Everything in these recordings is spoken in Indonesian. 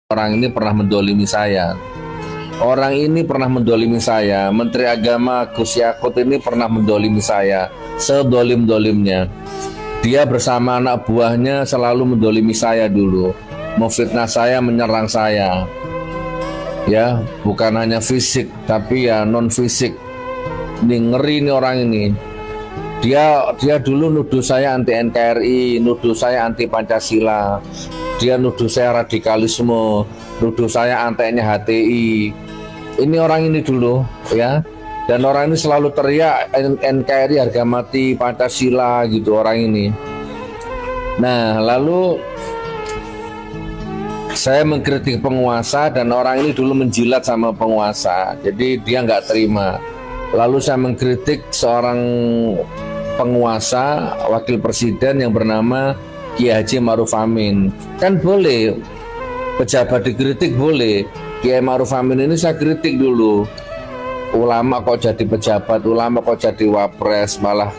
orang ini pernah mendolimi saya. Orang ini pernah mendolimi saya. Menteri Agama Gus Yakut ini pernah mendolimi saya. Sedolim-dolimnya. Dia bersama anak buahnya selalu mendolimi saya dulu. Memfitnah saya, menyerang saya. Ya, bukan hanya fisik, tapi ya non fisik. Ini ngeri nih orang ini. Dia dulu nuduh saya anti NKRI, nuduh saya anti Pancasila. Dia nuduh saya radikalisme, nuduh saya anteknya HTI. Ini orang ini dulu, ya. Dan orang ini selalu teriak NKRI harga mati, Pancasila gitu orang ini. Nah, lalu saya mengkritik penguasa dan orang ini dulu menjilat sama penguasa. Jadi dia nggak terima. Lalu saya mengkritik seorang penguasa, wakil presiden yang bernama Kiai Haji Ma'ruf Amin. Kan boleh pejabat dikritik, boleh. Kiai Ma'ruf Amin ini saya kritik dulu. Ulama kok jadi pejabat, ulama kok jadi wapres, malah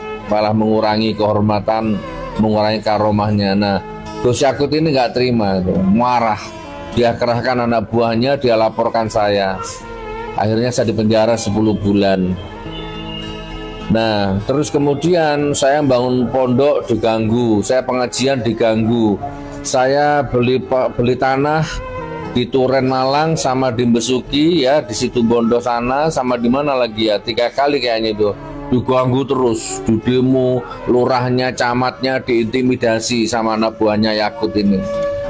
mengurangi kehormatan, mengurangi karomahnya. Nah, Gus Yakut ini nggak terima, marah. Dia kerahkan anak buahnya, dia laporkan saya. Akhirnya saya dipenjara 10 bulan. Nah, terus kemudian saya bangun pondok diganggu, saya pengajian diganggu. Saya beli tanah di Turen Malang sama di Besuki, ya, di situ Bondo sana, sama di mana lagi ya, 3 kali kayaknya itu. Diganggu terus, di demo, lurahnya, camatnya diintimidasi sama anak buahnya Yakut ini.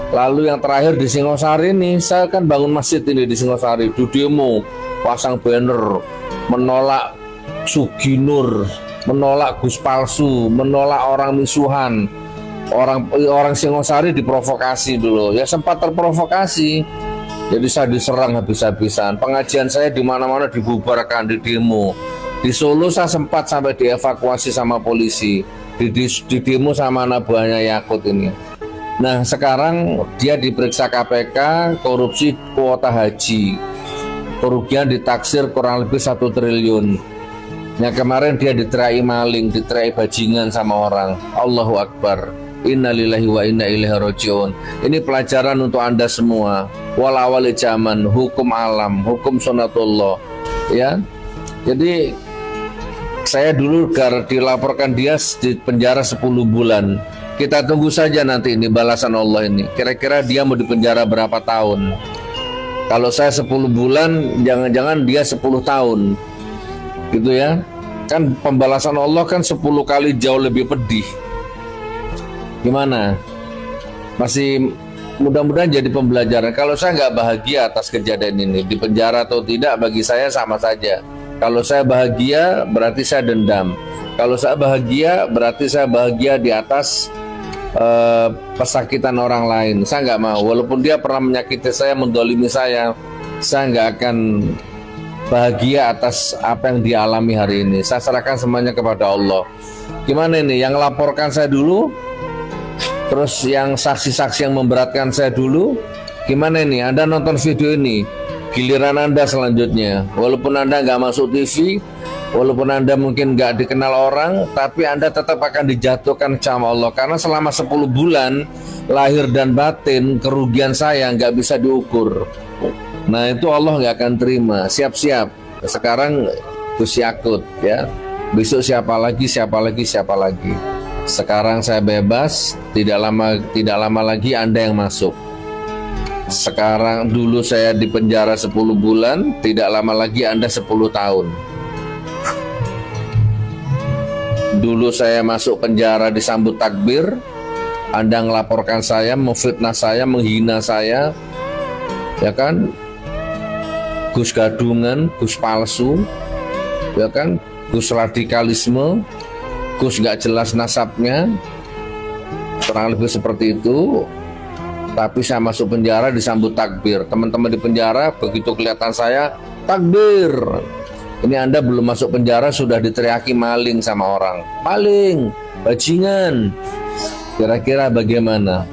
Lalu yang terakhir di Singosari nih, saya kan bangun masjid ini di Singosari, di demo, pasang banner, menolak Suginur, menolak Gus palsu, menolak orang misuhan. Orang Singosari diprovokasi dulu, ya sempat terprovokasi. Jadi saya diserang habis-habisan. Pengajian saya di mana-mana dibubarkan, di demo. Di Solo saya sempat sampai dievakuasi sama polisi, di demo sama anak buahnya Yakut ini. Nah, sekarang dia diperiksa KPK korupsi kuota haji. Kerugian ditaksir kurang lebih 1 triliun. Yang kemarin dia diterai maling, diterai bajingan sama orang. Allahu Akbar. Innalillahi wa inna ilaihi rajiun. Ini pelajaran untuk Anda semua. Wal-awali zaman, hukum alam, hukum sunatullah. Ya. Jadi saya dulu dilaporkan dia di penjara 10 bulan. Kita tunggu saja nanti ini balasan Allah ini. Kira-kira dia mau dipenjara berapa tahun? Kalau saya 10 bulan, jangan-jangan dia 10 tahun. Gitu ya. Kan pembalasan Allah kan 10 kali jauh lebih pedih. Gimana? Masih mudah-mudahan jadi pembelajaran. Kalau saya nggak bahagia atas kejadian ini, di penjara atau tidak bagi saya sama saja. Kalau saya bahagia berarti saya dendam. Kalau saya bahagia berarti saya bahagia di atas pesakitan orang lain. Saya nggak mau. Walaupun dia pernah menyakiti saya, mendolimi saya nggak akan bahagia atas apa yang dia alami hari ini. Saya serahkan semuanya kepada Allah. Gimana ini? Yang laporkan saya dulu, terus yang saksi-saksi yang memberatkan saya dulu. Gimana ini? Anda nonton video ini, giliran Anda selanjutnya. Walaupun Anda nggak masuk TV, walaupun Anda mungkin nggak dikenal orang, tapi Anda tetap akan dijatuhkan sama Allah. Karena selama 10 bulan, lahir dan batin, kerugian saya nggak bisa diukur. Nah, itu Allah nggak akan terima. Siap-siap. Sekarang Gus Yakut, ya. Besok siapa lagi? Sekarang saya bebas. Tidak lama lagi Anda yang masuk. Sekarang dulu saya di penjara 10 bulan. Tidak lama lagi Anda 10 tahun. Dulu saya masuk penjara disambut takbir. Anda ngelaporkan saya, memfitnah saya, menghina saya. Ya kan? Gus gadungan, Gus palsu, ya kan, Gus radikalisme, Gus nggak jelas nasabnya, kurang lebih seperti itu. Tapi saya masuk penjara disambut takbir. Teman-teman di penjara begitu kelihatan saya takbir. Ini Anda belum masuk penjara sudah diteriaki maling sama orang. Maling, bajingan. Kira-kira bagaimana?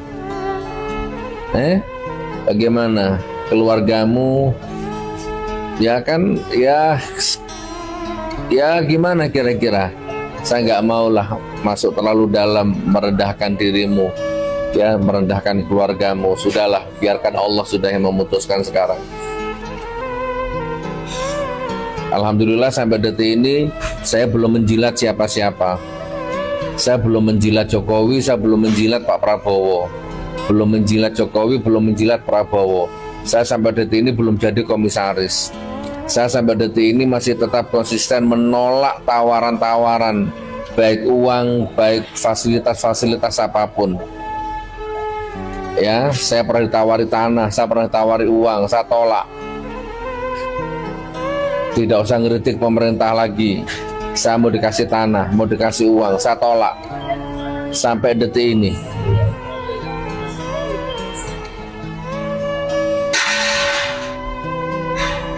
Bagaimana keluargamu? Ya kan, ya gimana kira-kira? Saya nggak mau lah masuk terlalu dalam merendahkan dirimu. ya merendahkan keluargamu. Sudahlah, biarkan Allah sudah yang memutuskan sekarang. Alhamdulillah sampai detik ini saya belum menjilat siapa-siapa. Saya belum menjilat Jokowi, saya belum menjilat Pak Prabowo. Belum menjilat Jokowi, belum menjilat Prabowo. Saya sampai detik ini belum jadi komisaris. Saya sampai detik ini masih tetap konsisten menolak tawaran-tawaran, baik uang, baik fasilitas-fasilitas apapun. Ya, saya pernah ditawari tanah, saya pernah ditawari uang, saya tolak. Tidak usah ngeritik pemerintah lagi. Saya mau dikasih tanah, mau dikasih uang, saya tolak. Sampai detik ini.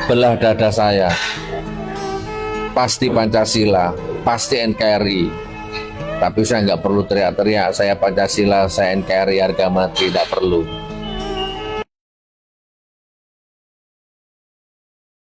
Belah dada saya. Pasti Pancasila, pasti NKRI. Tapi saya nggak perlu teriak-teriak, saya Pancasila, saya NKRI, harga mati, tidak perlu.